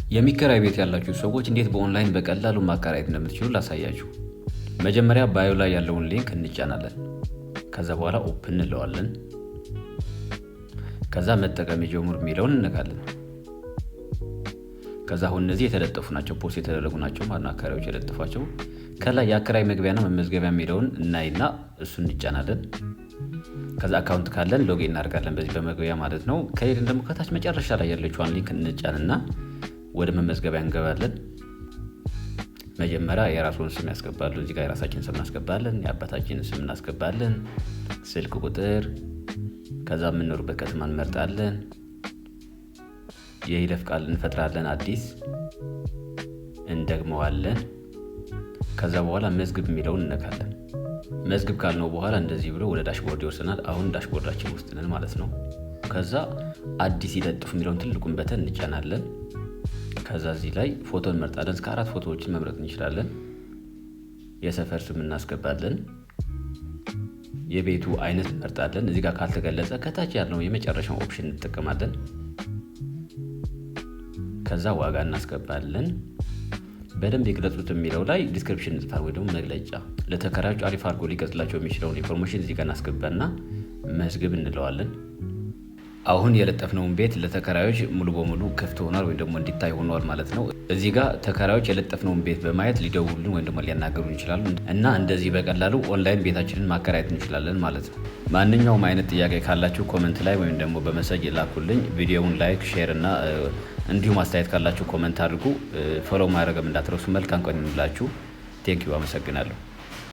የሚከራይ ቤት ያላችሁ ሰዎች እንዴት በኦንላይን በቀላሉ ማከራየት እንደምትችሉ ላሳያችሁ። መጀመሪያ ባዮ ላይ ያለውን ሊንክ እንጫናለን። ከዛ በኋላ ኦፕን እንለዋለን። ከዛ መጠቀም ይጀምሩ የሚለውን እንነካለን። ከዛ አሁን እነዚህ የተለጠፉ ናቸው፣ ፖስት የተደረጉ ናቸው ማለት ነው። አከራዮች የለጠፏቸው። ከላይ የአከራይ መግቢያና መመዝገቢያ የሚለውን እናይና እሱን እንጫናለን። ከዛ አካውንት ካለን ሎጊን እናደርጋለን በዚህ በመግቢያ ማለት ነው። ከሌለን ደግሞ ከታች መጨረሻ ላይ ያለችውን ሊንክ እንጫንና ወደ መመዝገቢያ እንገባለን። መጀመሪያ የራስዎን ስም ያስገባሉ። እዚህ ጋር የራሳችንን ስም እናስገባለን፣ የአባታችንን ስም እናስገባለን፣ ስልክ ቁጥር፣ ከዛ የምንኖርበት ከተማ እንመርጣለን። የይለፍ ቃል እንፈጥራለን፣ አዲስ እንደግመዋለን። ከዛ በኋላ መዝግብ የሚለውን እንነካለን። መዝግብ ካልነው በኋላ እንደዚህ ብሎ ወደ ዳሽቦርድ ይወስደናል። አሁን ዳሽቦርዳችን ውስጥ ነን ማለት ነው። ከዛ አዲስ ይለጥፉ የሚለውን ትልቁን በተን እንጫናለን። ከዛ እዚህ ላይ ፎቶ እንመርጣለን። እስከ 4 ፎቶዎችን መምረጥ እንችላለን። የሰፈር ስም እናስገባለን። የቤቱ አይነት እንመርጣለን። እዚህ ጋር ካልተገለጸ ከታች ያለው የመጨረሻው ኦፕሽን እንጠቀማለን። ከዛ ዋጋ እናስገባለን። በደንብ ይግለጹት የሚለው ላይ ዲስክሪፕሽን እንጽፋለን ወይ ደግሞ መግለጫ። ለተከራዮች አሪፍ አድርጎ ሊገልጽላቸው የሚችለውን ኢንፎርሜሽን እዚህ ጋር እናስገባና መዝግብ እንለዋለን። አሁን የለጠፍነውን ቤት ለተከራዮች ሙሉ በሙሉ ክፍት ሆኗል ወይ ደግሞ እንዲታይ ሆኗል ማለት ነው። እዚህ ጋር ተከራዮች የለጠፍነውን ቤት በማየት ሊደውሉልን ወይ ደግሞ ሊያናገሩን ይችላሉ እና እንደዚህ በቀላሉ ኦንላይን ቤታችንን ማከራየት እንችላለን ማለት ነው። ማንኛውም አይነት ጥያቄ ካላችሁ ኮመንት ላይ ወይም ደግሞ በመሰጅ ላኩልኝ። ቪዲዮውን ላይክ፣ ሼር እና እንዲሁም አስተያየት ካላችሁ ኮመንት አድርጉ። ፎሎው ማድረግም እንዳትረሱ። መልካም ቀን ይሁንላችሁ። ቴንኪው። አመሰግናለሁ።